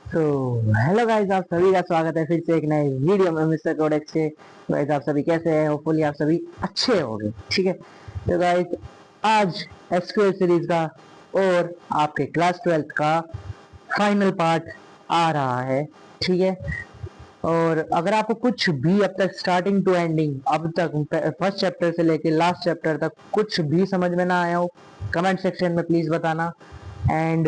तो hello guys, आप सभी का स्वागत है फिर से एक नए वीडियो में मिस्टर कोडेक्स के। गाइस, आप सभी कैसे हैं? होपफुली आप सभी अच्छे होंगे। ठीक है, तो गाइस आज एसक्यूएल सीरीज का और आपके क्लास 12th का फाइनल पार्ट आ रहा है। ठीक है, और अगर आपको कुछ भी अब तक स्टार्टिंग टू एंडिंग अब तक फर्स्ट चैप्टर से लेके लास्ट चैप्टर तक कुछ भी समझ में ना आया हो, कमेंट सेक्शन में प्लीज बताना। एंड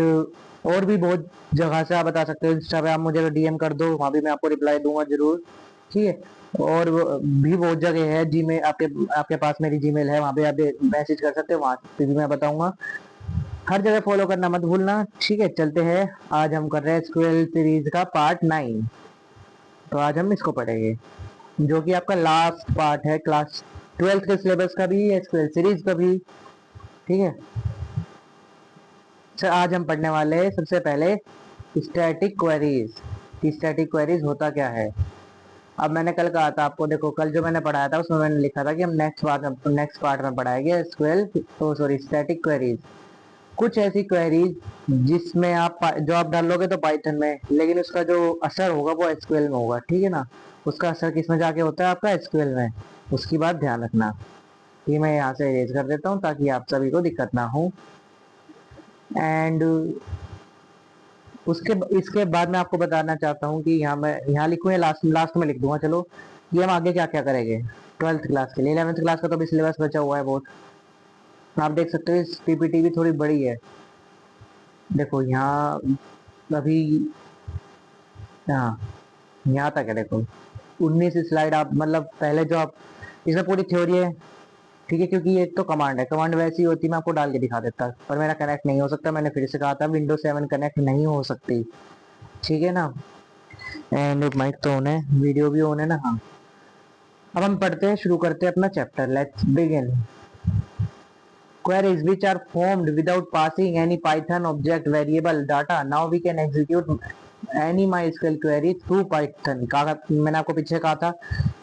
और भी बहुत जगह से आप बता सकते हो। इंस्टा पे आप मुझे डीएम कर दो, वहाँ भी मैं आपको रिप्लाई दूंगा जरूर। ठीक है, और भी बहुत जगह है जी में आपके आपके पास मेरी जीमेल है, वहाँ पे आप मैसेज कर सकते हो, वहाँ पे भी मैं बताऊंगा। हर जगह फॉलो करना मत भूलना। ठीक है, चलते हैं। आज हम कर रहे हैं एसक्यूएल सीरीज का पार्ट 9। तो आज हम इसको पढ़ेंगे, जो कि आपका लास्ट पार्ट है क्लास 12th के सिलेबस का भी, एसक्यूएल सीरीज का भी। ठीक है सर, आज हम पढ़ने वाले हैं सबसे पहले स्टैटिक क्वेरीज। स्टैटिक क्वेरीज होता क्या है? अब मैंने कल कहा था आपको, देखो कल जो मैंने पढ़ाया था उसमें मैंने लिखा था कि हम नेक्स्ट पार्ट में पढ़ाएंगे एसक्यूएल, तो सॉरी स्टैटिक क्वेरीज। कुछ ऐसी क्वेरीज जिसमें आप जो आप डालोगे तो पाइथन में, लेकिन उसका जो असर होगा वो एसक्यूएल में होगा। ठीक है ना, उसका असर किस में जाके होता है? आपका एसक्यूएल में। उसकी बात ध्यान रखना। ये मैं यहाँ से इरेज कर देता हूँ ताकि आप सभी को दिक्कत ना हो। एंड उसके इसके बाद मैं आपको बताना चाहता हूँ कि यहाँ मैं यहाँ लिखूँ या लास्ट लास्ट में लिख दूंगा, चलो कि हम आगे क्या क्या करेंगे 12th क्लास के लिए। 11th क्लास का तो अभी सिलेबस बचा हुआ है बहुत। आप देख सकते हो इस पीपीटी भी थोड़ी बड़ी है। देखो यहाँ अभी, हाँ यहाँ तक है। देखो 19 स्लाइड, आप मतलब पहले जो आप, इसमें पूरी थ्योरी है। ठीक है, क्योंकि ये तो कमांड है, कमांड वैसी होती मैं आपको डाल के दिखा देता, पर मेरा कनेक्ट नहीं हो सकता। मैंने फिर से कहा था विंडोज 7 कनेक्ट नहीं हो सकती। ठीक है ना। एंड माइक तो ऑन है, वीडियो भी ऑन है ना? हाँ, अब हम पढ़ते हैं, शुरू करते हैं अपना chapter. Let's begin. Queries which are formed without passing any Python object variable data. Now we can execute any MySQL query through Python। कहा मैंने आपको पीछे कहा था,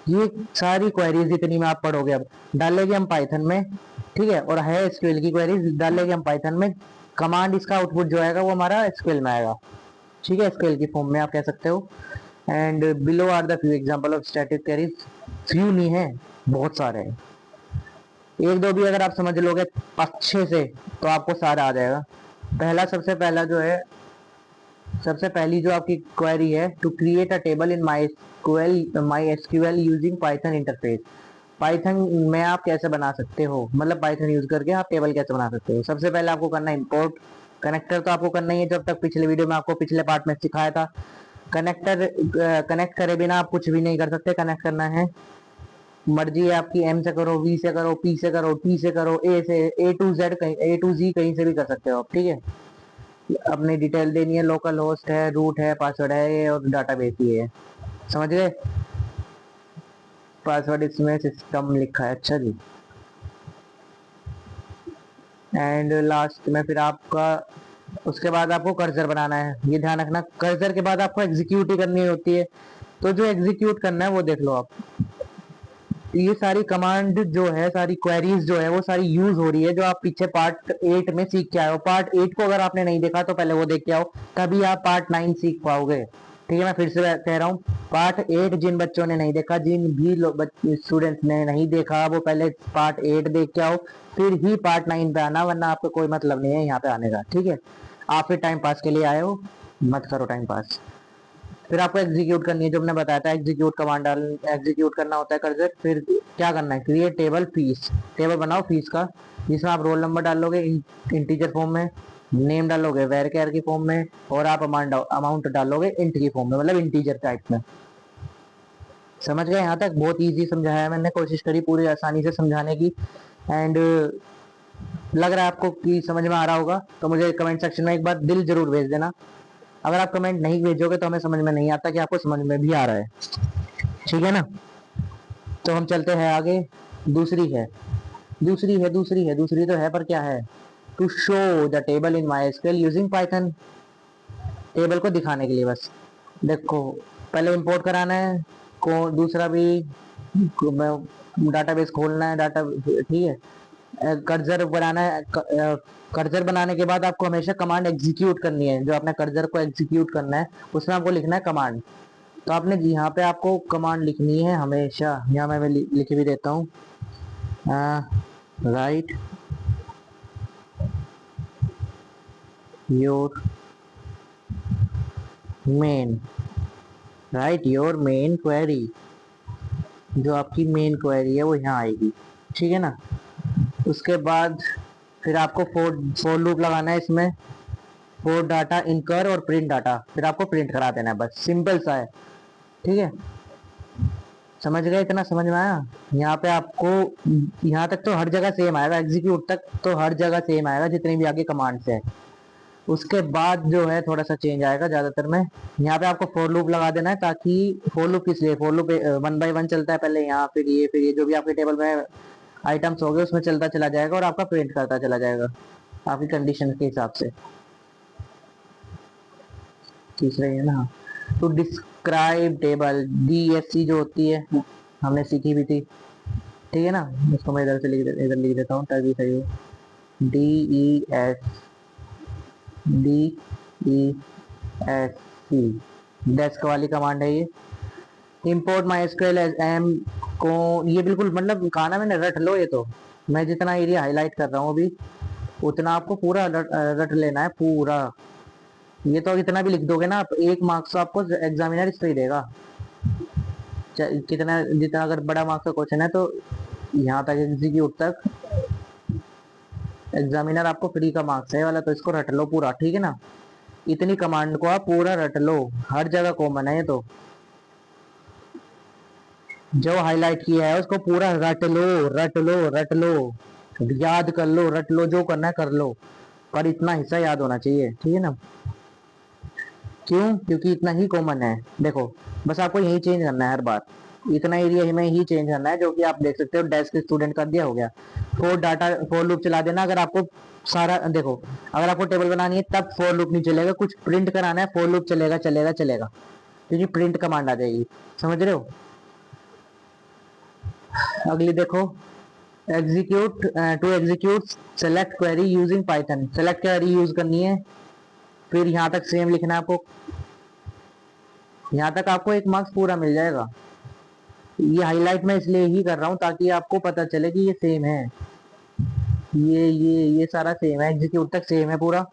ये सारी क्वेरीज जितनी में आप पढ़ोगे अब डालेंगे हम पाइथन में। ठीक है, और है एसक्यूएल की क्वेरीज डालेंगे हम पाइथन में। कमांड इसका आउटपुट जो आएगा वो हमारा एसक्यूएल में आएगा। ठीक है, एसक्यूएल की फॉर्म में आप कह सकते हो। And below are the few example of static queries. Few नहीं है, बहुत सारे हैं। एक दो भी अगर आप समझ लोगे अच्छे से तो आपको सारा आ जाएगा। पहला, सबसे पहला जो है, सबसे पहली जो आपकी क्वेरी है, to create a table in MySQL using Python interface. Python में आप कैसे बना सकते हो, मतलब पाइथन यूज करके आप टेबल कैसे बना सकते हो? सबसे पहले आपको करना है इंपोर्ट कनेक्टर। तो आपको करना ही है, जब तक पिछले वीडियो में आपको पिछले पार्ट में सिखाया था। कनेक्टर कनेक्ट करे बिना आप कुछ भी नहीं कर सकते। कनेक्ट करना है, मर्जी है आपकी, एम से करो, वी से करो, पी से करो, टी से करो, ए से, ए टू जेड, कहीं ए टू जी कहीं से भी कर सकते हो आप। ठीक है, अपनी डिटेल देनी है, लोकल होस्ट है, रूट है, पासवर्ड है ये, और डाटाबेस ही है। समझ गए? पासवर्ड इसमें सिस्टम लिखा है। अच्छा जी। एंड लास्ट में फिर आपका, उसके बाद आपको कर्सर बनाना है। ये ध्यान रखना, कर्सर के बाद आपको एग्जीक्यूट ही करनी होती है। तो जो एग्जीक्यूट करना है वो देख लो आप। ये सारी कमांड जो है, सारी क्वेरीज जो है, वो सारी यूज हो रही है जो आप पीछे पार्ट 8 में सीख के आए हो। पार्ट 8 को अगर आपने नहीं देखा तो पहले वो देख के आओ, तभी आप पार्ट 9 सीख पाओगे। ठीक है, मैं फिर से कह रहा हूँ, पार्ट 8 जिन बच्चों ने नहीं देखा, जिन भी स्टूडेंट्स ने नहीं देखा, वो पहले पार्ट 8 देख के आओ, फिर ही पार्ट 9 पे आना, वरना आपको कोई मतलब नहीं है यहाँ पे आने का। ठीक है, आप फिर टाइम पास के लिए आए हो, मत करो टाइम पास। फिर आपको एग्जीक्यूट करनी है, जो मैंने बताया था, एग्जीक्यूट कमांड डाल, एग्जीक्यूट करना होता है कर्सर। फिर क्या करना है, क्रिएट टेबल फीस। टेबल बनाओ फीस का, जिसमें आप रोल नंबर डालोगे इंटीजर फॉर्म में, नेम डालोगे वेरकेर की फॉर्म में, और आप अमाउंट डालोगे इंट की फॉर्म में, मतलब इंटीजर टाइप में। समझ गए? यहाँ तक बहुत इजी समझाया है मैंने, कोशिश करी पूरी आसानी से समझाने की। एंड लग रहा है आपको कि समझ में आ रहा होगा, तो मुझे कमेंट सेक्शन में एक बार दिल जरूर भेज देना। अगर आप कमेंट नहीं भेजोगे तो हमें समझ में नहीं आता कि आपको समझ में भी आ रहा है। ठीक है ना, तो हम चलते हैं आगे। दूसरी है, दूसरी तो है, पर क्या है? To show the table in MySQL using Python. Table को दिखाने के लिए बस। देखो, पहले इंपोर्ट कराना है को, दूसरा भी डाटाबेस खोलना है, डाटा। ठीक है, कर्सर बनाना है। कर्सर बनाने के बाद आपको हमेशा कमांड एग्जीक्यूट करनी है, जो आपने कर्सर को एग्जीक्यूट करना है उसमें आपको लिखना है कमांड। तो आपने यहाँ पे आपको कमांड लिखनी है हमेशा। यहाँ मैं लिख भी देता हूँ, right your main, right your main query. जो आपकी मेन क्वेरी है वो यहाँ आएगी, ठीक है ना। उसके बाद फिर आपको फोर लूप लगाना है इसमें, फोर डाटा इनकर और प्रिंट डाटा, फिर आपको प्रिंट करा देना है, बस सिंपल सा है, ठीक है। समझ गए? इतना समझ में आया? यहाँ पे आपको, यहाँ तक तो हर जगह सेम आएगा, एग्जीक्यूट तक तो हर जगह सेम आएगा जितनी भी आगे कमांड्स है। उसके बाद जो है थोड़ा सा चेंज आएगा ज्यादातर में। यहाँ पे आपको फोर लूप लगा देना है, ताकि फोर लूप किस लिए, फोर लूप 1 बाय 1 चलता है, पहले यहाँ फिर ये जो भी आपके टेबल में आइटम्स हो गए उसमें चलता चला जाएगा और आपका प्रिंट करता चला जाएगा आपकी कंडीशन के हिसाब से। तीसरा है ना, तो डिस्क्राइब टेबल, DSC जो होती है हमने सीखी भी थी, ठीक है ना। इसको मैं इधर से इधर लिख देता हूँ ताकि सही हो। DESC डेस्क वाली कमांड है ये। इम्पोर्ट माई एसक्यूएल एम को, ये बिल्कुल मतलब कहा ना मैंने, रट लो। ये तो मैं जितना एरिया हाईलाइट कर रहा हूँ अभी उतना आपको पूरा रट लेना है पूरा। ये तो इतना भी लिख दोगे ना आप, 1 मार्क्स तो आपको एग्जामिनर इस पे ही देगा। कितना जितना अगर बड़ा मार्क्स का क्वेश्चन है तो यहाँ तक एग्जीक्यूट तक एग्जामिनर आपको फ्री का मार्क्स है वाला, तो इसको रट लो पूरा, ठीक है ना। इतनी कमांड को आप पूरा रट लो, हर जगह कॉमन है ये तो। जो हाईलाइट किया है उसको पूरा रट लो, रट लो, रट लो, याद कर लो, रट लो, जो करना है कर लो, पर इतना हिस्सा याद होना चाहिए, ठीक है ना। क्यों? क्योंकि इतना ही कॉमन है। देखो बस आपको यही चेंज करना है हर बार, इतना एरिया में ही चेंज करना है, जो कि आप देख सकते हो डेस्क स्टूडेंट कर दिया, हो गया। फोर डाटा, फोर लूप चला देना। अगर आपको सारा देखो, अगर आपको टेबल बनानी है तब फोर लूप नहीं चलेगा, कुछ प्रिंट कराना है फोर लूप चलेगा चलेगा चलेगा, क्योंकि प्रिंट कमांड आ जाएगी। समझ रहे हो? अगली देखो, execute to execute select query using Python. Select query use करनी है, फिर यहाँ तक सेम लिखना है आपको। यहाँ तक आपको 1 मार्क्स पूरा मिल जाएगा। ये हाईलाइट मैं इसलिए ही कर रहा हूँ ताकि आपको पता चले कि ये सेम है, ये सारा सेम है, एग्जीक्यूट तक सेम है पूरा।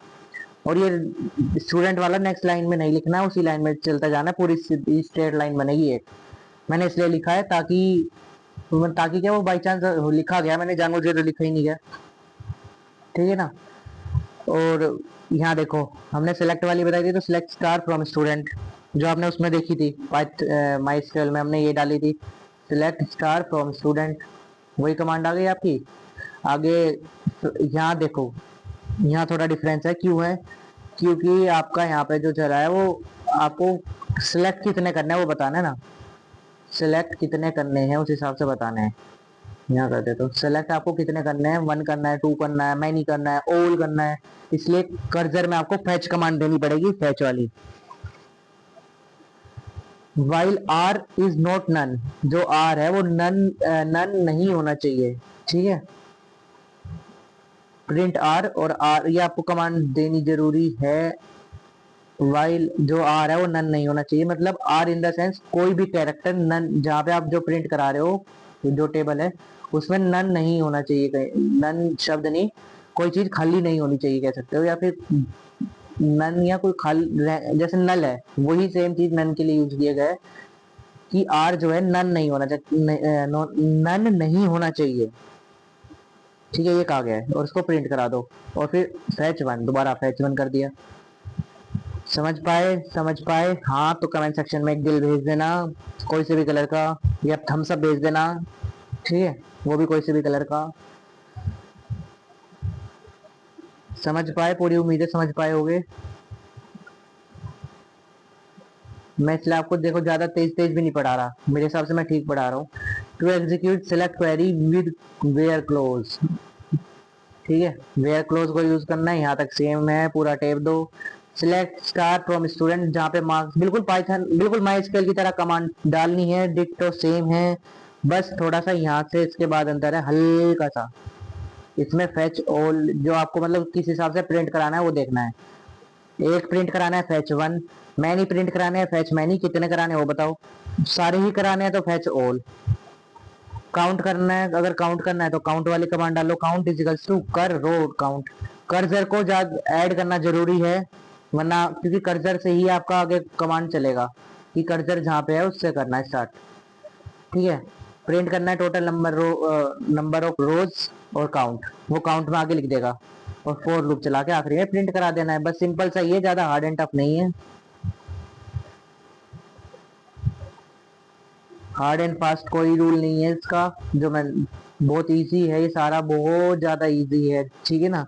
और ये स्टूडेंट वाला नेक्स्ट लाइन में नहीं लिखना है, उसी लाइन में चलता जाना है, पूरी स्ट्रेट लाइन बनेगी एक। मैंने इसलिए लिखा है ताकि क्या वो बाई चांस लिखा गया, मैंने जानबूझ के लिखा ही नहीं गया, ठीक है ना। और यहाँ देखो हमने सेलेक्ट वाली बताई थी, तो सिलेक्ट स्टार फ्रॉम स्टूडेंट जो आपने उसमें देखी थी माई में हमने ये डाली थी, सिलेक्ट स्टार फ्रॉम स्टूडेंट, वही कमांड आ गई आपकी। आगे यहाँ देखो, यहाँ थोड़ा डिफरेंस है, क्यों है? क्योंकि आपका यहाँ पे जो चला है वो आपको सिलेक्ट कितने करने हैं वो बताना है ना, सिलेक्ट कितने करने हैं उस हिसाब से बताने हैं। यहाँ कर दे तो सेलेक्ट आपको कितने करने हैं, 1 करना है, 2 करना है, मैनी करना है, ऑल करना है। इसलिए कर्सर में आपको फैच कमांड देनी पड़ेगी, फैच वाली। While R is not none, जो आर है वो नन नहीं होना चाहिए, ठीक है। प्रिंट आर और आर, ये आपको कमांड देनी जरूरी है। वाइल जो आर है वो नन नहीं होना चाहिए, मतलब आर इन द सेंस कोई भी कैरेक्टर नन, जहाँ पे आप जो प्रिंट करा रहे हो जो टेबल है उसमें नन नहीं होना चाहिए, कहीं नन शब्द नहीं, कोई चीज खाली नहीं होनी चाहिए कह सकते हो, या फिर नन या कोई खाली, जैसे नल है वही सेम चीज नन के लिए यूज किया गया है कि आर जो है नन नहीं होना चाहिए, नन नहीं होना चाहिए, ठीक है। ये कहा गया है और उसको प्रिंट करा दो, और फिर फैच वन, दोबारा फैच वन कर दिया। समझ पाए? समझ पाए? हाँ तो कमेंट सेक्शन में एक दिल भेज देना कोई से भी कलर का, या थम्स अप भेज देना, ठीक है, वो भी कोई से भी कलर का। समझ पाए? पूरी उम्मीदें समझ पाए होगे। मैं इसलिए आपको देखो ज्यादा तेज तेज भी नहीं पढ़ा रहा, मेरे हिसाब से मैं ठीक पढ़ा रहा हूँ। To execute select query with where clause, ठीक है, वेयर क्लोज को यूज करना है। यहाँ तक सेम है, पूरा टेप दो। सिलेक्ट स्टार फ्रॉम स्टूडेंट, जहाँ पे मार्क्स बिल्कुल पाइथन, बिल्कुल माइस्क्ल की तरह कमांड डालनी है, डिक्टो सेम है, बस थोड़ा सा यहाँ से इसके बाद अंतर है हल्का सा, इसमें फेच ऑल जो आपको मतलब किस हिसाब से प्रिंट कराना है वो देखना है। एक प्रिंट कराना है फेच वन, मैनी प्रिंट कराने हैं फेच मैनी, कितने कराने हैं वो बताओ। सारे ही कराने हैं तो फेच ऑल। काउंट करना है, अगर काउंट करना है तो काउंट वाली कमांड डालो, काउंट इजिकल्स टू कर रो काउंट। कर्सर को ऐड करना जरूरी है, वरना क्योंकि कर्सर से ही आपका आगे कमांड चलेगा कि कर्सर जहाँ पे है उससे करना है स्टार्ट। ठीक है। प्रिंट करना है टोटल नंबर ऑफ रोज और काउंट, वो काउंट में आगे लिख देगा, और फोर लूप चला के आखिरी में प्रिंट करा देना है। बस सिंपल सा ही है, ज्यादा हार्ड एंड टफ नहीं है। हार्ड एंड फास्ट कोई रूल नहीं है इसका, जो मैं बहुत इजी है, ये सारा बहुत ज्यादा इजी है। ठीक है ना।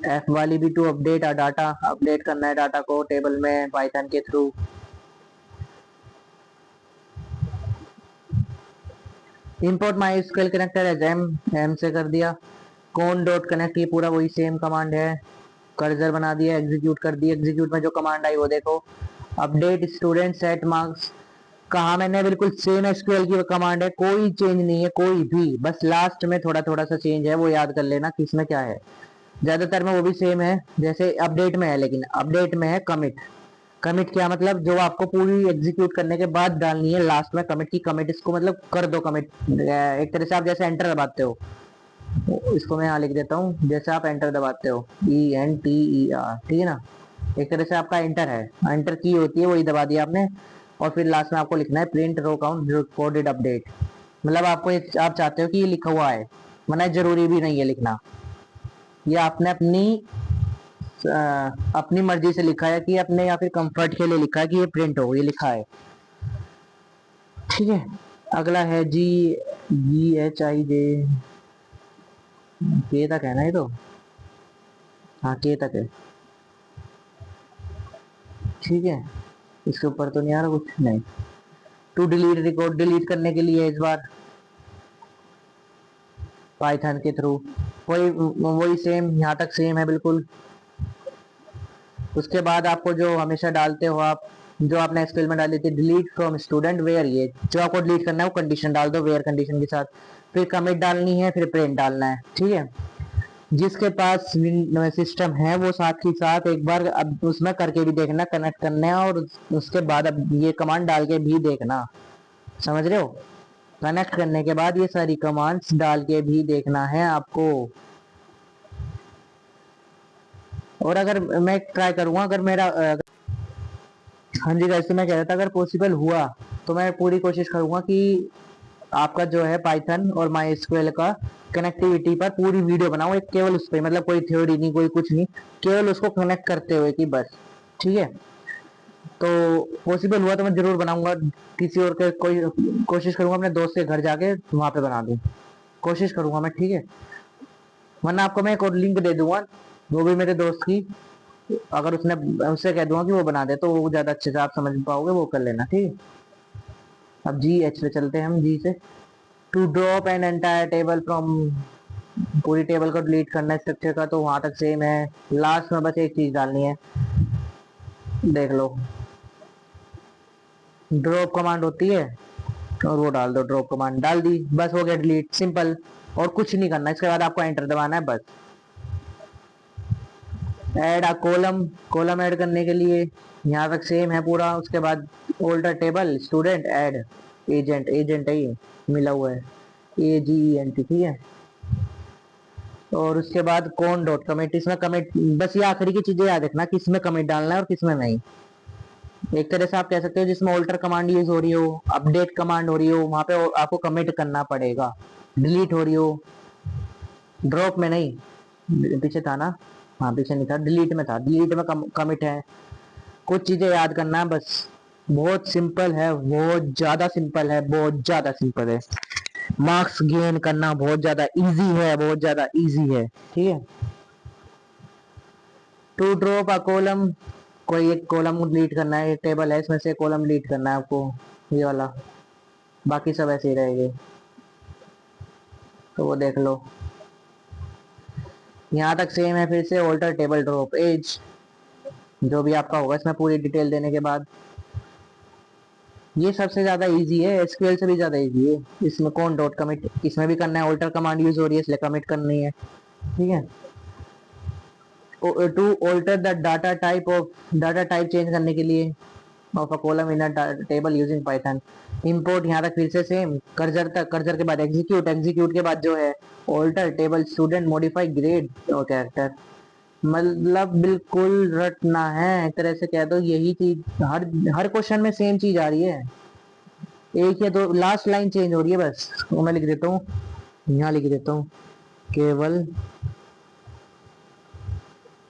एफ वाली भी टू अपडेट डाटा, अपडेट करना है डाटा को टेबल में पाइथन के थ्रू। Import MySQL connector as M से कर दिया। कौन डॉट कनेक्ट, ये पूरा वही सेम कमांड है। कर्सर बना दिया, एग्जीक्यूट कर दिया। एग्जीक्यूट में जो कमांड आई वो देखो, अपडेट स्टूडेंट सेट मार्क्स। कहा मैंने बिल्कुल सेम एसक्यूएल की कमांड है, कोई चेंज नहीं है कोई भी, बस लास्ट में थोड़ा थोड़ा सा चेंज है, वो याद कर लेना किसमें क्या है। ज्यादातर में वो भी सेम है जैसे अपडेट में है, लेकिन अपडेट में है कमिट। कमिट क्या मतलब, जो आपको पूरी एग्जीक्यूट करने के बाद डालनी है लास्ट में कमिट की। कमिट इसको मतलब कर दो कमिट, एक तरह से आप जैसे एंटर दबाते हो, इसको मैं यहाँ लिख देता हूँ, जैसे आप एंटर दबाते हो ENTER, ठीक है ना। एक तरह से आपका एंटर है, एंटर की होती है वही दबा दिया आपने। और फिर लास्ट में आपको लिखना है print row count recorded update, मतलब आपको आप चाहते हो कि ये लिखा हुआ है, वरना जरूरी भी नहीं है लिखना। ये आपने अपनी मर्जी से लिखा है कि अपने या फिर कंफर्ट के लिए लिखा है कि ये प्रिंट हो, ये लिखा है। ठीक है। अगला है GHIJ, के तक है ना ये तो, हाँ के तक है। ठीक है, इसके ऊपर तो नहीं आ रहा कुछ, नहीं। टू डिलीट रिकॉर्ड, डिलीट करने के लिए इस बार पाइथन के थ्रू वही वही सेम, यहाँ तक सेम है बिल्कुल। उसके बाद आपको जो हमेशा डालते हो आप, जो आपने एसक्यूएल में डाली थी, डिलीट फ्रॉम स्टूडेंट वेयर, ये जो आपको डिलीट करना है वो कंडीशन डाल दो वेयर कंडीशन के साथ, फिर कमिट डालनी है, फिर प्रिंट डालना है। ठीक है। जिसके पास सिस्टम है वो साथ ही साथ एक बार अब उसमें करके भी देखना, कनेक्ट करना है, और उसके बाद अब ये कमांड डाल के भी देखना, समझ रहे हो। कनेक्ट करने के बाद ये सारी कमांड्स डाल के भी देखना है आपको। और अगर मैं ट्राई करूंगा, अगर मेरा हाँ जी गाइस, तो मैं कह रहा था अगर पॉसिबल हुआ तो मैं पूरी कोशिश करूंगा कि आपका जो है पाइथन और माई एसक्यूएल का कनेक्टिविटी पर पूरी वीडियो बनाऊं, एक केवल उस पर, मतलब कोई थ्योरी नहीं कोई कुछ नहीं, केवल उसको कनेक्ट करते हुए कि बस। ठीक है। तो पॉसिबल हुआ तो मैं जरूर बनाऊंगा, किसी और के कोई कोशिश करूंगा अपने दोस्त के घर जाके वहां पे बना दूं, कोशिश करूंगा मैं। ठीक है। वरना आपको मैं एक और लिंक दे दूंगा, वो भी मेरे दोस्त की, अगर उसने, उससे कह दूंगा कि वो बना दे तो वो ज्यादा अच्छे से आप समझ पाओगे, वो कर लेना। ठीक है। अब GH पे चलते हैं हम, जी से। To drop an entire table from, पूरी टेबल को डिलीट करना है स्ट्रक्चर का, तो वहां तक सेम है। लास्ट में बस एक चीज डालनी है, देख लो, ड्रॉप कमांड होती है, और वो डाल दो, ड्रॉप कमांड डाल दी, बस हो गया डिलीट, सिंपल। और कुछ नहीं करना, इसके बाद आपको एंटर दबाना है बस। Add a column, column add करने के लिए यहाँ तक सेम है पूरा। उसके बाद older table student add agent, agent है ये मिला हुआ है, AGENT, ठीक है। और उसके बाद कौन डॉट कमिट, इसमें कमिट, बस ये आखिरी की चीजें याद रखना किसमें कमिट डालना है और किसमें नहीं। एक तरह से आप कह सकते हो जिसमें ऑल्टर कमांड यूज हो रही हो, अपडेट कमांड हो रही हो, वहां पे आपको कमिट करना पड़ेगा। डिलीट हो रही हो, ड्रॉप में नहीं, पीछे था ना, हाँ पीछे नहीं था, डिलीट में था, डिलीट में कमिट है। कुछ चीजें याद करना है बस, बहुत सिंपल है, बहुत ज्यादा सिंपल है, बहुत ज्यादा सिंपल है। मार्क्स गेन करना बहुत ज्यादा इजी है, बहुत ज्यादा इजी है। ठीक है। टू ड्रॉप अ कॉलम, कोई एक कॉलम डिलीट करना है, एक टेबल है इसमें से कॉलम डिलीट करना है आपको, ये वाला, बाकी सब ऐसे ही रहेंगे, तो वो देख लो। यहाँ तक सेम है, फिर से ऑल्टर टेबल ड्रॉप एज, जो भी आपका होगा इसमें पूरी डिटेल देने के बाद। ये सबसे ज्यादा इजी है, एसक्यूएल से भी ज्यादा इजी है। इसमें कौन डॉट कमिट, इसमें भी करना है, ऑल्टर कमांड यूज हो रही है इसलिए कमिट करनी है, ठीक है। To alter the data type of, data type change करने के लिए of a column in a table using Python. Import यहाँ तक फिर से सेम, कर्सर तक, कर्सर के बाद एग्जीक्यूट, एग्जीक्यूट के बाद जो है alter table student modify grade और कैरेक्टर। मतलब बिल्कुल रटना है, एक तरह से कह दो यही चीज हर हर क्वेश्चन में सेम चीज आ रही है, एक या दो लास्ट लाइन चेंज हो रही है बस। वो मैं लिख देता हूँ, यहाँ लिख देता हूँ, केवल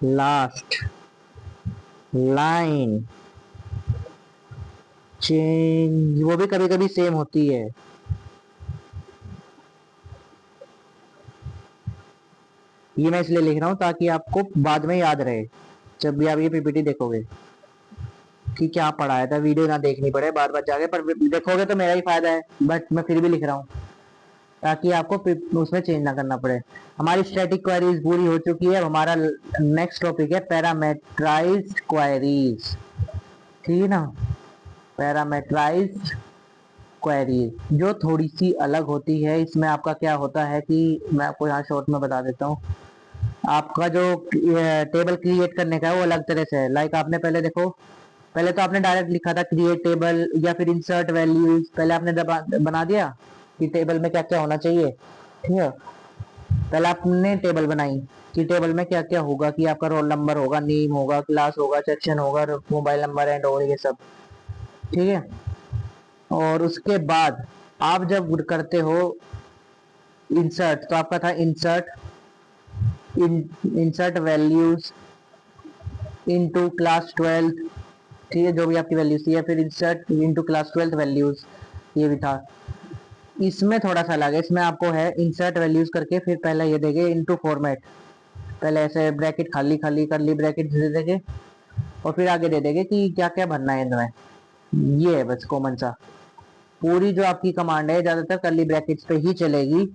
लास्ट लाइन चेंज, वो भी कभी कभी सेम होती है। ये मैं इसलिए लिख रहा हूँ ताकि आपको बाद में याद रहे, जब भी आप ये पीपीटी देखोगे कि क्या पढ़ाया था, वीडियो ना देखनी पड़े बार बार जाके, पर देखोगे तो मेरा ही फायदा है, बट मैं फिर भी लिख रहा हूँ ताकि आपको उसमें चेंज ना करना पड़े। हमारी स्टैटिक क्वेरीज पूरी हो चुकी है। अब हमारा नेक्स्ट टॉपिक है पैरामेट्राइज्ड क्वेरीज, ठीक है ना। पैरामेट्राइज्ड क्वेरीज जो थोड़ी सी अलग होती है। इसमें आपका क्या होता है कि मैं आपको यहाँ शॉर्ट में बता देता हूँ। आपका जो टेबल क्रिएट करने का है वो अलग तरह से है। लाइक आपने पहले देखो, पहले तो आपने डायरेक्ट लिखा था क्रिएट टेबल या फिर इंसर्ट वैल्यूज, पहले आपने बना दिया कि टेबल में क्या क्या होना चाहिए, ठीक है। पहले आपने टेबल बनाई कि टेबल में क्या क्या होगा, कि आपका रोल नंबर होगा, नेम होगा, क्लास होगा, सेक्शन होगा, मोबाइल नंबर एंड और ये सब, ठीक है। और उसके बाद आप जब करते हो इंसर्ट, तो आपका था इंसर्ट वैल्यूज इनटू क्लास 12, ठीक है, जो भी आपकी वैल्यूज थी, या फिर इंसर्ट इनटू क्लास 12 वैल्यूज, ये भी था। इसमें थोड़ा सा अलग है, इसमें आपको है इंसर्ट वैल्यूज करके फिर पहले ये देंगे इनटू फॉर्मेट, पहले ऐसे ब्रैकेट खाली खाली कर ली ब्रैकेट दे देंगे और फिर आगे दे देंगे कि क्या क्या भरना है इनमें। ये है बस कॉमन सा। पूरी जो आपकी कमांड है ज्यादातर करली ब्रैकेट्स पे ही चलेगी।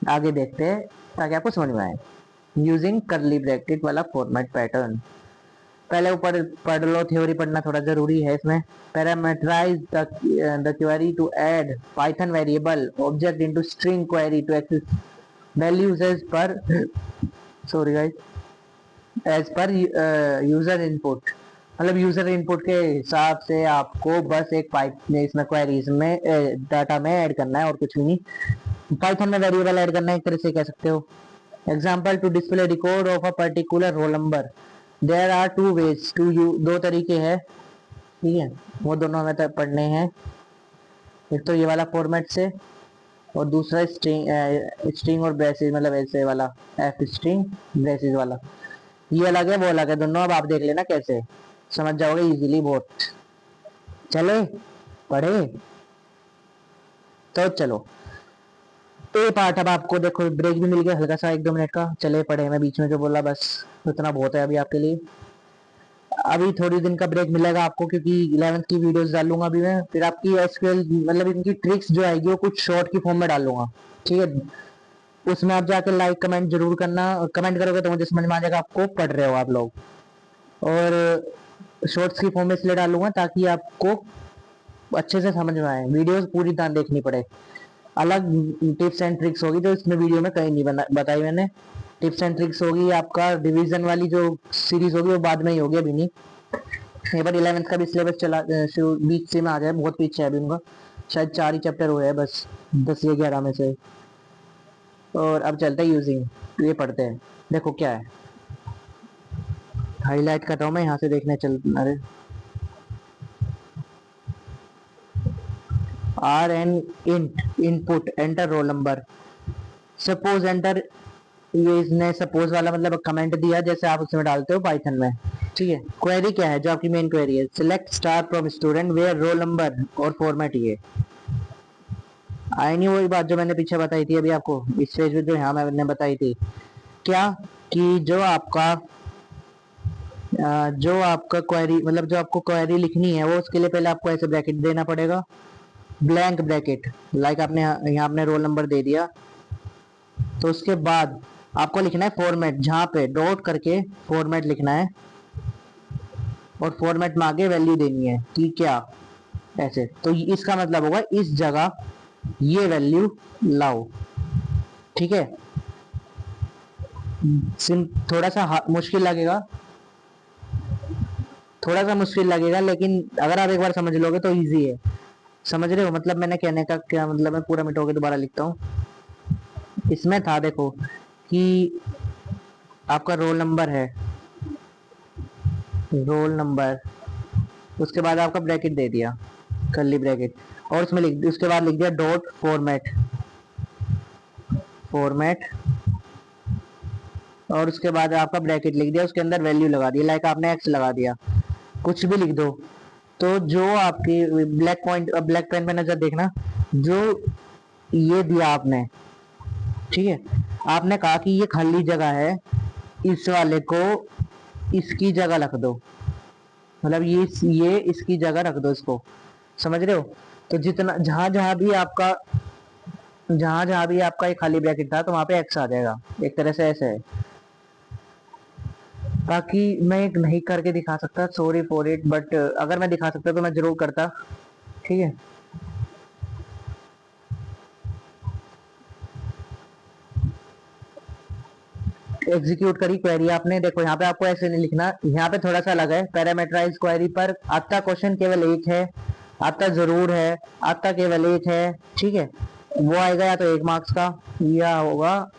आगे देखते हैं ताकि आपको समझ में आए। यूजिंग करली ब्रैकेट वाला फॉर्मेट पैटर्न, पहले ऊपर पढ़ लो, थ्योरी पढ़ना थोड़ा जरूरी है इसमें। Parameterize the query to add Python variable object into string query to access values as per, sorry guys, as per user input. मतलब यूजर इनपुट के हिसाब से आपको बस एक पाइप में इसमें क्वेरीज में डाटा में ऐड करना है और कुछ भी नहीं। पाइथन में वेरिएबल ऐड करना है, एक तरह से कह सकते हो। Example to display record of a particular roll number, there are two ways to you, दो तरीके हैं, ठीक है, वो दोनों हमें पढ़ने हैं। एक तो ये वाला फॉर्मेट से, और दूसरा स्ट्रिंग और ब्रेसेस, मतलब ऐसे वाला एफ स्ट्रिंग ब्रेसेस वाला, ये अलग है वो अलग है दोनों। अब आप देख लेना कैसे समझ जाओगे इजीली बहुत। चले पढ़े तो चलो, तो ये पार्ट अब आपको देखो ब्रेक भी मिल गया हल्का सा 1-2 मिनट का। चले पढ़े, मैं बीच में जो बोला बस उतना बहुत है अभी आपके लिए। अभी थोड़ी दिन का ब्रेक मिलेगा आपको क्योंकि 11th की वीडियोस डालूंगा अभी मैं, फिर आपकी एसक्यूएल मतलब इनकी ट्रिक्स जो आएगी वो कुछ शॉर्ट की फॉर्म में डालूंगा, ठीक है। उसमें आप जाके लाइक कमेंट जरूर करना, कमेंट करोगे तो मुझे समझ में आ जाएगा आपको पढ़ रहे हो आप लोग। और शॉर्ट्स की फॉर्म में इसलिए डालूंगा ताकि आपको अच्छे से समझ में आए, वीडियोस पूरी तरह देखनी पड़े। अलग टिप्स एंड ट्रिक्स होगी जो इसमें वीडियो में कहीं नहीं बताई मैंने। टिप्स एंड ट्रिक्स होगी, आपका डिवीजन वाली जो सीरीज होगी वो बाद में ही होगी, अभी नहीं। ये बार 11th का भी सिलेबस चला बीच से में आ जाए, बहुत पीछे है अभी उनका, शायद 4 ही चैप्टर हुए हैं बस 10 या 11 में से। और अब चलते हैं यूजिंग, ये पढ़ते हैं। देखो क्या है, हाईलाइट कर रहा हूँ मैं यहाँ से, देखने चल, अरे R N int input enter roll number, suppose enter, ये इसने सपोज वाला मतलब कमेंट दिया जैसे आप उसमें डालते हो पाइथन में, ठीक है। क्वेरी क्या है जो आपकी मेन क्वेरी है, select star from student where roll number और फॉर्मेट। ये आई नहीं वही बात जो मैंने पीछे बताई थी अभी आपको इस पेज पे, जो यहाँ मैंने बताई थी क्या, कि जो आपका क्वेरी मतलब जो आपको क्वेरी लिखनी है वो उसके लिए पहले आपको ऐसे ब्रैकेट देना पड़ेगा, ब्लैंक ब्रैकेट। लाइक आपने यहाँ अपने रोल नंबर दे दिया, तो उसके बाद आपको लिखना है फॉर्मेट, जहाँ पे डॉट करके फॉर्मेट लिखना है और फॉर्मेट में आगे वैल्यू देनी है कि क्या, ऐसे, तो इसका मतलब होगा इस जगह ये वैल्यू लाओ। ठीक है, थोड़ा सा मुश्किल लगेगा, थोड़ा सा मुश्किल लगेगा, लेकिन अगर आप एक बार समझ लोगे तो इजी है। समझ रहे हो मतलब मैंने कहने का क्या मतलब, मैं पूरा मिटो के दोबारा लिखता हूँ। इसमें था देखो कि आपका रोल नंबर है, रोल नंबर, उसके बाद आपका ब्रैकेट दे दिया, कर्ली ब्रैकेट, और उसमें लिख, उसके बाद लिख दिया डॉट फॉर्मेट, फॉर्मेट, और उसके बाद आपका ब्रैकेट लिख दिया, उसके अंदर वैल्यू लगा दी, लाइक आपने एक्स लगा दिया, कुछ भी लिख दो। तो जो आपकी ब्लैक पॉइंट, ब्लैक पेन पे नजर देखना, जो ये दिया आपने, ठीक है, आपने कहा कि ये खाली जगह है, इस वाले को इसकी जगह रख दो, मतलब ये इसकी जगह रख दो इसको। समझ रहे हो? तो जितना जहां जहां भी आपका, जहां जहां भी आपका एक खाली ब्रैकेट था तो वहां पे एक्स आ जाएगा, एक तरह से ऐसे है। बाकी मैं एक नहीं करके दिखा सकता, सॉरी फॉर इट, बट अगर मैं दिखा सकता तो मैं जरूर करता। ठीक है, एग्जीक्यूट करी क्वेरी आपने, देखो यहाँ पे आपको ऐसे नहीं लिखना, यहाँ पे थोड़ा सा अलग है। पैरामीटराइज क्वेरी पर आपका क्वेश्चन केवल एक है, आपका जरूर है, आपका केवल एक है। ठीक है, वो आएगा या तो 1 मार्क्स का, या होगा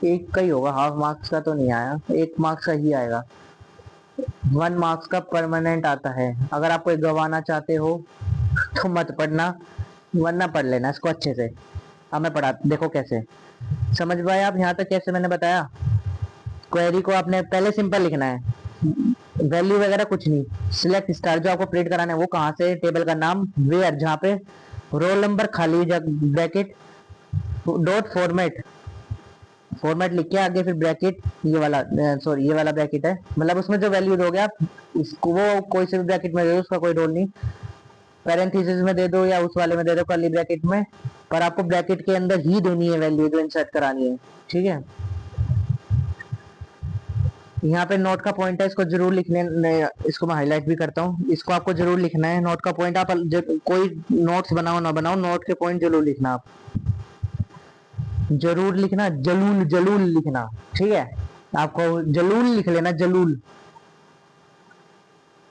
एक का ही होगा, हाफ मार्क्स का तो नहीं आया, 1 मार्क्स का ही आएगा। 1 मार्क्स का परमानेंट आता है। अगर आप कोई गवाना चाहते हो तो मत पढ़ना, वरना पढ़ लेना इसको अच्छे से। अब मैं पढ़ा, देखो कैसे समझ पाए आप यहाँ तक, कैसे मैंने बताया। क्वेरी को आपने पहले सिंपल लिखना है, वैल्यू वगैरह कुछ नहीं, सिलेक्ट स्टार, जो आपको प्रिंट कराना है वो कहाँ से, टेबल का नाम, वेयर, जहाँ पे रोल नंबर खाली ब्रैकेट, डॉट फॉर्मेट, फॉर्मेट लिख के आगे फिर ब्रैकेट, ये वाला सॉरी ये वाला ब्रैकेट है, मतलब उसमें जो वैल्यू दोगे आप इसको, वो कोई से भी ब्रैकेट में दे दो, उसका कोई रोल नहीं, पैरेंथेसिस में दे दो या उस वाले में दे दो कर्ली ब्रैकेट में, पर आपको ब्रैकेट के अंदर ही देनी है वैल्यू जो इंसर्ट करानी है। ठीक है, यहाँ पे नोट का पॉइंट है, इसको जरूर लिखने, इसको मैं हाईलाइट भी करता हूँ, इसको आपको जरूर लिखना है। नोट का पॉइंट आप कोई नोट्स बनाओ ना बनाओ, नोट के पॉइंट जरूर लिखना, आप जरूर लिखना, जलूल जलूल लिखना। ठीक है, आपको जलूल लिख लेना, जलूल।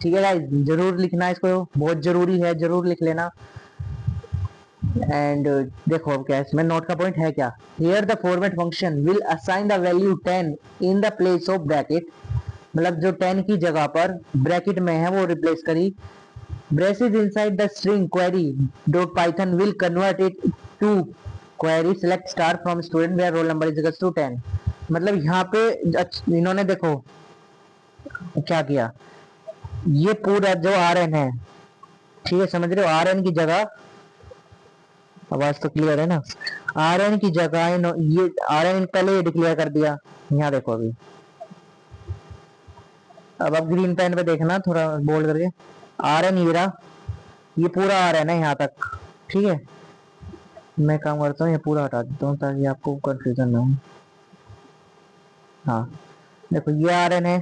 ठीक है गाइस, जरूर लिखना इसको, बहुत जरूरी है, जरूर लिख लेना। एंड देखो अब क्या है इसमें, नोट का पॉइंट है क्या, here the format function will assign the value 10 in the place of bracket, मतलब जो 10 की जगह पर ब्रैकेट में है वो रिप्लेस करी, braces inside the string query dot Python will convert it to query select star from student where roll number is equal to 10। मतलब यहाँ पे इन्होंने देखो क्या किया, ये पूरा जो आर एन है, ठीक है, समझ रहे हो, आर एन की जगह, आवाज तो क्लियर है ना, आर एन की जगह ये आर एन पहले ये डिक्लेयर कर दिया। यहाँ देखो अभी, अब आप ग्रीन पेन पे देखना थोड़ा बोल्ड करके, आर एन ये पूरा आर एन है यहाँ तक। ठीक है, मैं काम करता हूँ, ये पूरा हटा देता हूँ ताकि आपको कंफ्यूजन ना हो। हाँ देखो ये आर एन है,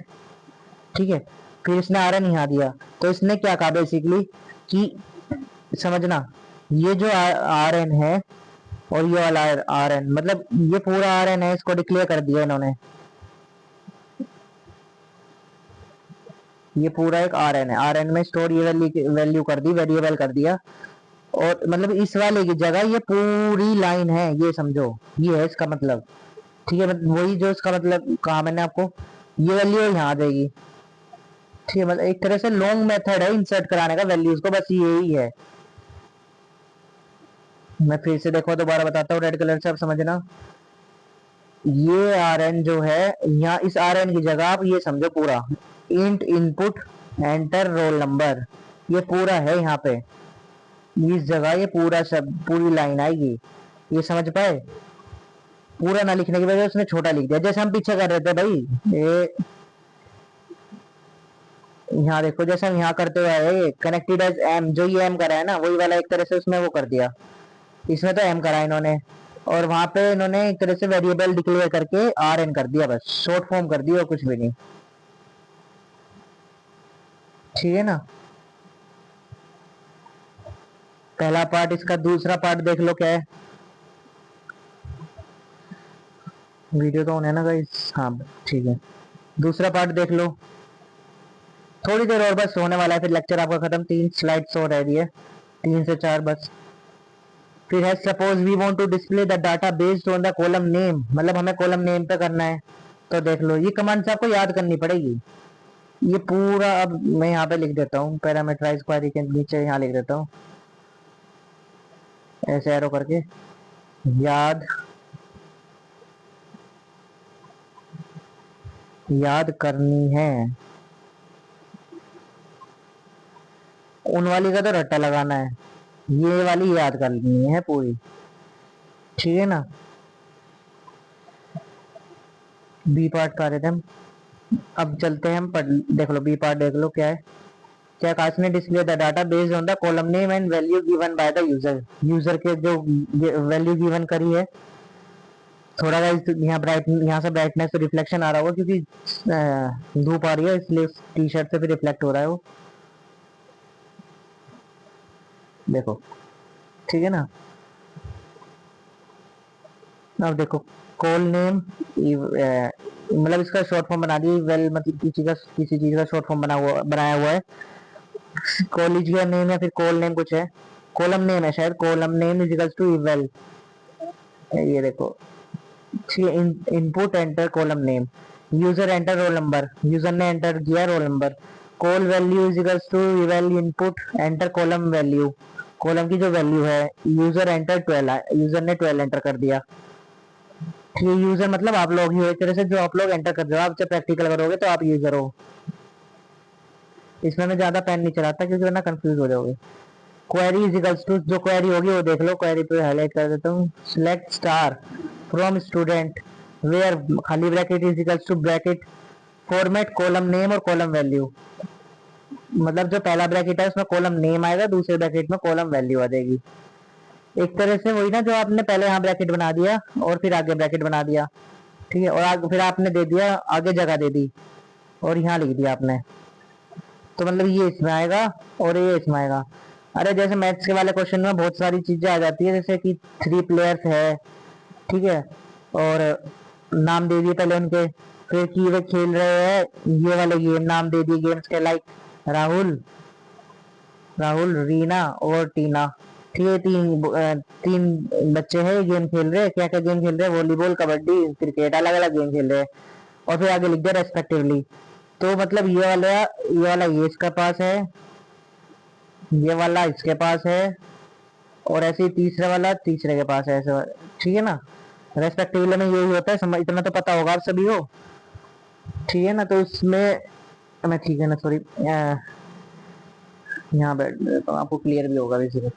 ठीक है, फिर इसने आर एन यहाँ दिया, तो इसने क्या कहा बेसिकली कि समझना, ये जो आर एन है और ये वाला आर एन, मतलब ये पूरा आर एन है, इसको डिक्लेयर कर दिया इन्होंने, ये पूरा एक आर एन है, आर एन में स्टोर ये वैल्यू कर दी, वेरिएबल कर दिया, और मतलब इस वाले की जगह ये पूरी लाइन है, ये समझो, ये है इसका मतलब। ठीक है, मतलब वही जो इसका मतलब कहा मैंने आपको, ये वैल्यू यहाँ आ जाएगी। ठीक है, मतलब एक तरह से लॉन्ग मेथड है इंसर्ट कराने का वैल्यूज को, बस यही है। मैं फिर से देखो दोबारा बताता हूँ रेड कलर से, आप समझना, ये आर एन जो है, यहाँ इस आर एन की जगह आप ये समझो पूरा int input enter roll number, ये पूरा है यहाँ पे, इस जगह ये पूरा सब पूरी लाइन आएगी। ये समझ पाए? पूरा ना लिखने की वजह उसने छोटा लिख दिया, जैसे हम पीछे कर रहे थे भाई, ये यहाँ देखो जैसे हम यहाँ करते हुए कनेक्टेड एज एम, जो ये एम करा है ना, वही वाला एक तरह से उसमें वो कर दिया, इसमें तो एम करा इन्होंने, और वहां पे इन्होंने एक तरह से वेरिएबल डिक्लेयर करके आर एन कर दिया, बस शॉर्ट फॉर्म कर दिया और कुछ भी नहीं। ठीक है ना, पहला पार्ट इसका। दूसरा पार्ट देख लो क्या है। वीडियो तो ऑन है ना गाइस? हाँ ठीक है। दूसरा पार्ट देख लो। थोड़ी देर और बस होने वाला है, फिर लेक्चर आपका खत्म। 3 स्लाइड्स और रह रही है, 3 से 4 बस। फिर है suppose we want to display the data based on the column name, मतलब हमें कॉलम नेम पे करना है। तो देख लो, ये कमांड्स आपको याद करनी पड़ेगी। ये पूरा अब मैं यहाँ पे लिख देता हूँ, पैरामीटराइज क्वेरी के नीचे यहाँ लिख देता हूँ ऐसे एरो करके। याद करनी है, उन वाली का तो रट्टा लगाना है, ये वाली याद करनी है पूरी, ठीक है ना। बी पार्ट कर रहे थे हम, अब चलते हैं हम देख लो बी पार्ट देख लो क्या है। क्या काश ने display the data based on the column name and value given by the user. User के जो वैल्यू गिवन करी है। थोड़ा यहाँ ब्राइट, यहाँ से ब्राइटनेस तो रिफ्लेक्शन आ रहा होगा क्योंकि धूप आ रही है, इसलिए टी शर्ट से भी रिफ्लेक्ट हो रहा है वो, देखो ठीक है ना। अब देखो कॉल नेम, मतलब इसका शॉर्ट फॉर्म बना दिया। वेल मतलब किसी चीज का शॉर्ट फॉर्म बनाया हुआ है। कॉलेज का नेम या फिर कॉल नेम कुछ है, कॉलम नेम है शायद। Column name is equals to eval, ये देखो ठीक है। Input enter column name, user enter roll number, user ने एंटर किया roll number. Col value is equals to eval input enter column value, column की जो वैल्यू है। यूजर एंटर 12, यूजर ने 12 एंटर कर दिया। ये यूजर मतलब आप लोग ही हो एक तरह से, जो आप लोग एंटर कर रहे हो। आप जब प्रैक्टिकल करोगे तो आप यूजर हो। इसमें मैं ज्यादा पेन नहीं चलाता क्योंकि वरना कंफ्यूज हो जाओगे। क्वेरी इज इक्वल्स टू, जो क्वेरी होगी वो देख लो। क्वेरी पे हाईलाइट कर देता हूँ। Select star from student where खाली bracket is equals to bracket format column name और कॉलम वैल्यू। मतलब जो पहला ब्रैकेट है उसमें कॉलम नेम आएगा, दूसरे ब्रैकेट में कॉलम वैल्यू आ जाएगी। एक तरह से वही ना, जो आपने पहले यहाँ ब्रैकेट बना दिया और फिर आगे ब्रैकेट बना दिया, ठीक है। और आगे फिर आपने दे दिया, आगे जगह दे दी और यहाँ लिख दिया आपने। तो मतलब ये इसमें आएगा और ये इसमें आएगा। अरे जैसे मैथ्स के वाले क्वेश्चन में बहुत सारी चीजें आ जाती है, जैसे कि 3 प्लेयर्स है, ठीक है, और नाम दे दिए पहले उनके, फिर कि वे खेल रहे हैं ये वाले गेम, नाम दे दिए गेम्स के, लाइक राहुल, रीना और टीना, ठीक है। तीन बच्चे हैं, गेम खेल रहे हैं। क्या क्या गेम खेल रहे हैं? वॉलीबॉल, कबड्डी, क्रिकेट, अलग अलग गेम खेल रहे हैं। और फिर आगे लिख दिया रेस्पेक्टिवली। तो मतलब ये वाला ये इसके पास है, ये वाला इसके पास है, और ऐसे ही तीसरे वाला तीसरे के पास है, ऐसे, ठीक है ना। रेस्पेक्टिवली में यही होता है, समझ इतना तो पता होगा आप सभी को, ठीक है ना। तो इसमें मैं, ठीक है ना, सॉरी, यहाँ बैठ तो आपको क्लियर भी होगा बेसिकली।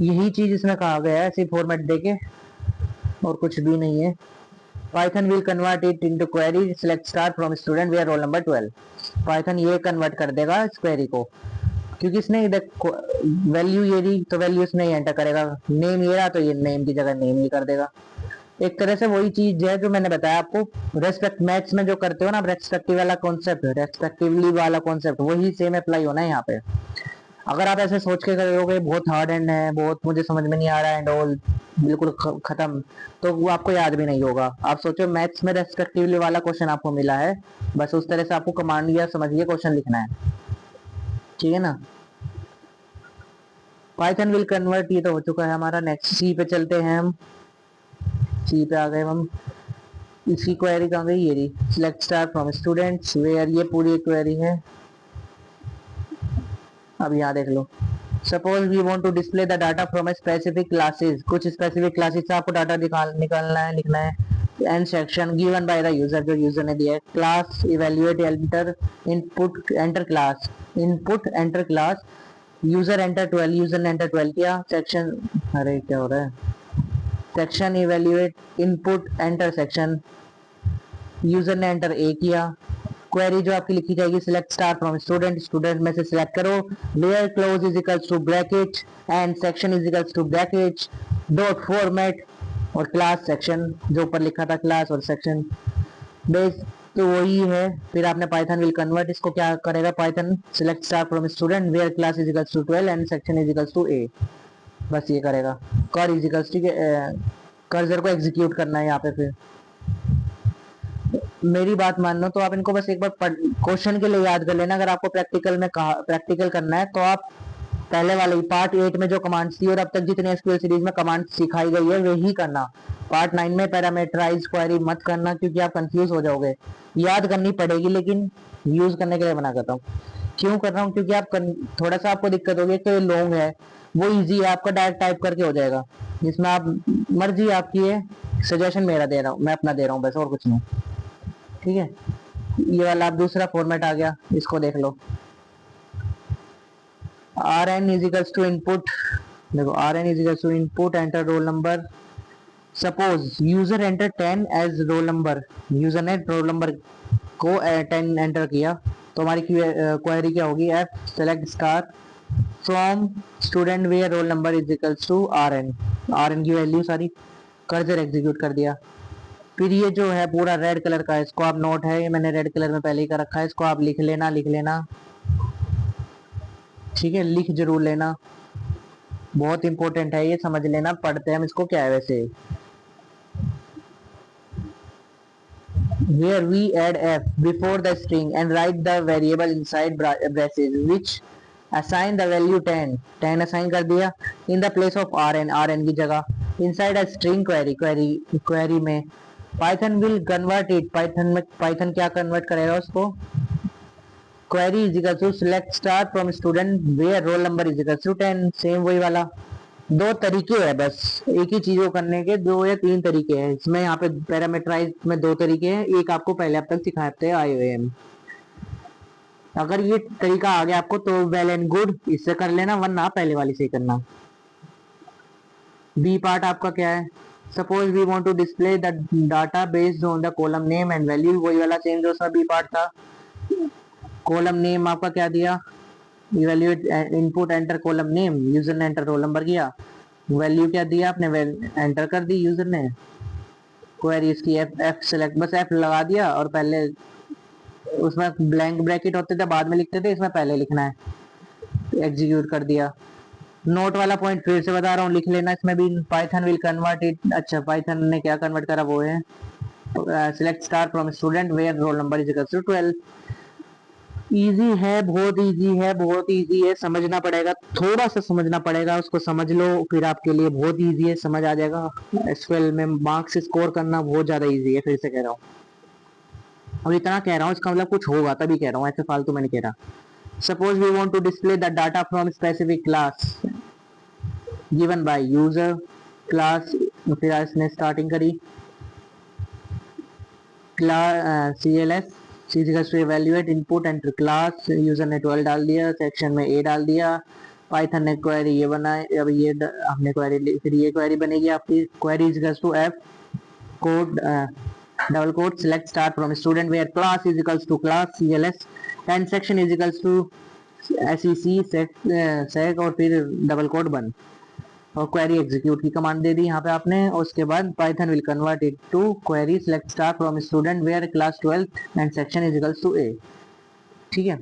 यही चीज इसमें कहा गया है, ऐसे फॉर्मेट देके, और कुछ भी नहीं है। Python will convert it into query select star from student where roll number 12। Python ये कन्वर्ट कर देगा इस क्वेरी को, क्योंकि इसने वैल्यू ये दी तो वैल्यू इसने एंटर करेगा। नेम ये रहा तो ये नेम की जगह नेम ही कर देगा। एक तरह से वही चीज है जो मैंने बताया आपको रेस्पेक्ट मैथ्स में जो करते हो ना, रेस्पेक्टिव वाला कॉन्सेप्ट, रेस्पेक्टिवली वाला कॉन्सेप्ट, वही सेम अप्लाई होना है यहाँ पे। अगर आप ऐसे सोच के करोगे बहुत हार्ड एंड है, बहुत मुझे समझ में नहीं आ रहा है एंड ऑल, बिल्कुल खत्म, तो वो आपको याद भी नहीं होगा। आप सोचो मैथ्स में रेस्पेक्टिवली वाला क्वेश्चन आपको मिला है, बस उस तरह से आपको कमांड या समझिए क्वेश्चन लिखना है, ठीक है ना। पाइथन विल कन्वर्ट, ये तो हो चुका है हमारा। नेक्स्ट सी पे चलते हैं हम। सी पे आ गए हम। इसकी क्वेरी कहाँ गई? ये रही, select star from students where, ये पूरी क्वेरी है। अब यहाँ देख लो, suppose we want to display the data from a specific classes, कुछ स्पेसिफिक क्लासेस से आपको डाटा निकालना है, लिखना है। And section given by the user, जो यूजर ने दिया है। Class evaluate enter input enter class, input enter class, user enter 12, user ने एंटर 12 किया। सेक्शन, अरे क्या हो रहा है, section evaluate input enter section, user ने एंटर ए किया। क्वेरी जो आपकी लिखी जाएगी, select star from student, student में से सिलेक्ट करो। Where clause is equals to bracket and section is equals to bracket dot format, और क्लास सेक्शन जो ऊपर लिखा था क्लास और सेक्शन बेस तो वही है। फिर आपने पाइथन विल कन्वर्ट, इसको क्या करेगा, Python select star from student where class is equals to 12 and section is equals to A, बस ये करेगा। कर इज इक्वल्स, ठीक है, कर्सर को एग्जीक्यूट करना है यहाँ पे। फिर मेरी बात मान लो तो आप इनको बस एक बार क्वेश्चन के लिए याद कर लेना। अगर आपको प्रैक्टिकल में प्रैक्टिकल करना है तो आप पहले वाले पार्ट 8 में जो कमांड्स थी और अब तक जितने एसक्यूएल सीरीज में कमांड्स सिखाई गई है वही करना। पार्ट 9 में पैरामीटराइज क्वेरी मत करना, क्योंकि आप कंफ्यूज हो जाओगे। याद करनी पड़ेगी लेकिन यूज करने के लिए मना करता हूँ। क्यों कर रहा हूँ, क्योंकि आप थोड़ा सा आपको दिक्कत होगी कि लॉन्ग है, वो इजी है, आपका डायरेक्ट टाइप करके हो जाएगा। जिसमें आप मर्जी आपकी है, सजेशन मेरा दे रहा हूँ, मैं अपना दे रहा हूँ बस, और कुछ नहीं। ठीक है, ये वाला आप दूसरा फॉर्मेट आ गया, इसको देख लो। R N is equals to input, देखो R N is equals to input enter roll number. Suppose user enter 10 as roll number, user ने रोल नंबर को 10 एंटर किया, तो हमारी क्वेरी क्या होगी, F select star from student where roll number is equals to R N. R N की value सारी cursor execute कर दिया। फिर ये जो है पूरा रेड कलर का, इसको आप नोट है, ये मैंने रेड कलर में पहले ही कर रखा है, इसको आप लिख लेना, लिख लेना, ठीक है, लिख जरूर लेना, बहुत इंपॉर्टेंट है ये, समझ लेना। पढ़ते हैं हम इसको क्या है वैसे। Here we add f before the string and write the variable inside braces which assign the value 10, 10 assign कर दिया in the place of rn, rn की जगह inside a string query में Python will convert it, Python क्या convert करेगा उसको, query is equal to select star from student where roll number is equal to 10, same वही वाला। दो तरीके है बस एक ही चीज को करने के, 2 या 3 तरीके हैं इसमें। यहाँ पे पैरामीटराइज में 2 तरीके हैं, एक आपको पहले अब तक सिखाते हैं आए हुए हैं। अगर ये तरीका आ गया आपको तो वेल एंड गुड, इससे कर लेना, वरना पहले वाली से ही करना। बी पार्ट आपका क्या है, suppose we want to display the data based on the column name and value, वही वाला सेम जो सा बी पार्ट था। कॉलम नेम आपका क्या दिया, evaluate input enter column name, user ने एंटर रोल नंबर किया, वैल्यू क्या दिया आपने, एंटर कर दी यूजर ने। क्वेरी इसकी एफ सेलेक्ट, बस एफ लगा दिया, और पहले उसमें ब्लैंक ब्रैकेट होते थे बाद में लिखते थे, इसमें पहले लिखना है, एग्जीक्यूट कर दिया। नोट वाला पॉइंट फिर से बता रहा हूँ, लिख लेना इसमें भी, पाइथन विल कन्वर्ट इट। अच्छा, पाइथन ने क्या कन्वर्ट करा वो है select star from student where roll number is equal to 12। Easy है, बहुत इजी है, बहुत इजी है, समझना पड़ेगा, थोड़ा सा समझना पड़ेगा, उसको समझ लो फिर आपके लिए बहुत इजी है, समझ आ जाएगा। एसक्यूएल में मार्क्स स्कोर करना बहुत ज्यादा इजी है, फिर से कह रहा हूँ। और इतना कह रहा हूँ इसका मतलब कुछ होगा तभी कह रहा हूँ, ऐसे फालतू में नहीं कह रहा। Suppose we want to display the data from specific class given by user class, फिर इसने स्टार्टिंग करी class CLS to evaluate input enter class, user ने 12 डाल दिया, सेक्शन में A डाल दिया, पाइथन ने क्वेरी ये बनाए, अब ये हमने क्वेरी, फिर ये क्वेरी बनेगी आपकी, query is to F quote double quote select start from student where class is equals to class CLS and section is equals to SEC sec और फिर डबल कोड बंद, और क्वेरी एग्जीक्यूट की command दे दी यहाँ पे आपने। और उसके बाद Python will convert it to query select star from student where class 12 and section is equals to A। ठीक है,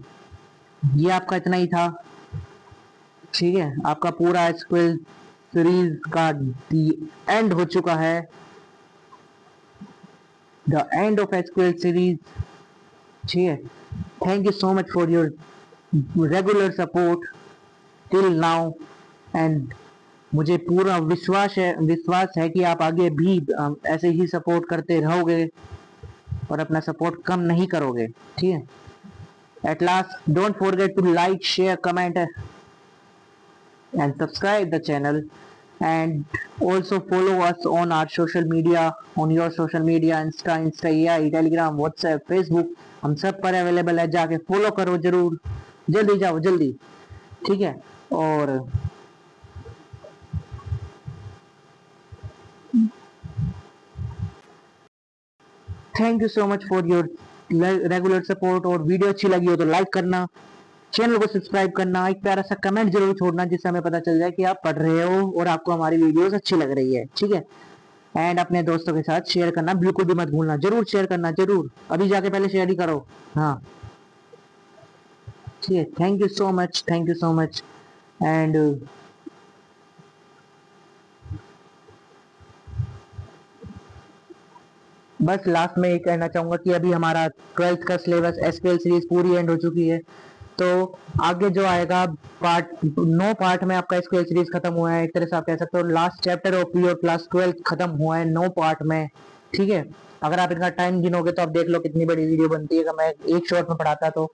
ये आपका इतना ही था। ठीक है, आपका पूरा एसक्यूएल सीरीज का एंड हो चुका है, the end of SQL series. ठीक है, thank you so much for your regular support till now, and मुझे पूरा विश्वास है कि आप आगे भी ऐसे ही सपोर्ट करते रहोगे और अपना सपोर्ट कम नहीं करोगे। ठीक है, at last don't forget to like share comment and subscribe the channel and also follow us on our social media, on your social media, Insta AI, Telegram, WhatsApp, Facebook, हम सब पर अवेलेबल है, जाके follow करो जरूर, जल्दी जाओ जल्दी। ठीक है, और thank you so much for your regular support. और वीडियो अच्छी लगी हो तो लाइक करना, चैनल को सब्सक्राइब करना, एक प्यारा सा कमेंट जरूर छोड़ना जिससे हमें पता चल जाए कि आप पढ़ रहे हो और आपको हमारी वीडियोस अच्छी लग रही है। ठीक है, एंड अपने दोस्तों के साथ शेयर करना बिल्कुल भी मत भूलना, जरूर शेयर करना, जरूर अभी जाके पहले शेयर ही करो। हाँ ठीक है, thank you so much, thank you so much. And बस लास्ट में ये कहना चाहूंगा कि अभी हमारा 12th का सिलेबस एसक्यूएल सीरीज पूरी एंड हो चुकी है। तो आगे जो आएगा पार्ट 9 पार्ट में आपका एसक्यूएल सीरीज खत्म हुआ है, एक तरह से आप कह सकते हो last chapter of your class 12 खत्म हुआ है 9 पार्ट में। ठीक है, अगर आप इनका टाइम गिनोगे तो आप देख लो कितनी बड़ी वीडियो बनती है, अगर मैं एक शॉर्ट में पढ़ाता तो।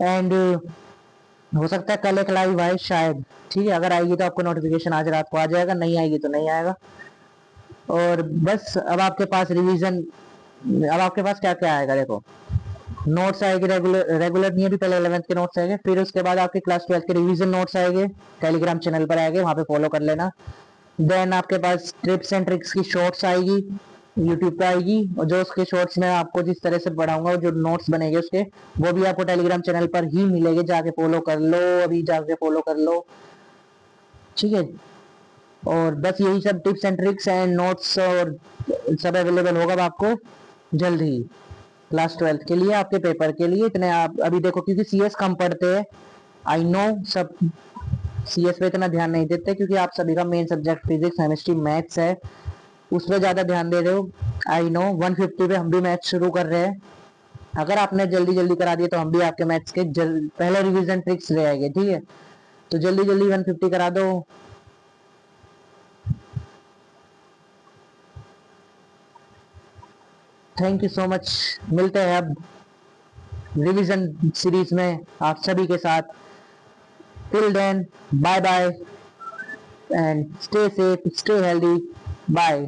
एंड हो सकता है कल एक लाइव आए शायद। ठीक है, अगर आएगी तो आपको नोटिफिकेशन आज रात को आ जाएगा, नहीं आएगी तो नहीं आएगा। और बस अब आपके पास रिवीजन, अब आपके पास क्या क्या आएगा देखो, नोट्स आएंगे, रेगुलर रेगुलर नहीं, अभी पहले 11th के नोट्स आएंगे, फिर उसके बाद आपके क्लास 12 के रिवीजन नोट्स आएंगे, टेलीग्राम चैनल पर आएंगे, वहां पे फॉलो कर लेना। देन आपके पास टिप्स एंड ट्रिक्स की शॉर्ट्स आएगी, यूट्यूब पे आएगी, और जो उसके शॉर्ट्स में आपको जिस तरह से पढ़ाऊंगा, जो नोट्स बनेंगे उसके, वो भी आपको टेलीग्राम चैनल पर ही मिलेंगे, जाके फॉलो कर लो, अभी जाके फॉलो कर लो। ठीक है, और बस यही सब tips and tricks and notes और सब अवेलेबल होगा अब आपको जल्द ही क्लास 12 के लिए, आपके पेपर के लिए। इतने आप अभी देखो, क्योंकि सीएस कम पढ़ते हैं, आई नो, सब सीएस पे इतना ध्यान नहीं देते क्योंकि आप सभी का main subject physics chemistry maths है, उस पर ज्यादा ध्यान दे रहे हो। आई नो 150 पे हम भी मैथ्स शुरू कर रहे हैं, अगर आपने जल्दी जल्दी करा दिया तो हम भी आपके मैथ्स के पहले रिवीजन ट्रिक्स ले आएंगे। ठीक है, तो जल्दी जल्दी 150 करा दो। थैंक यू सो मच, मिलते हैं अब रिवीजन सीरीज में आप सभी के साथ। Till then, bye bye and stay safe, stay healthy, bye.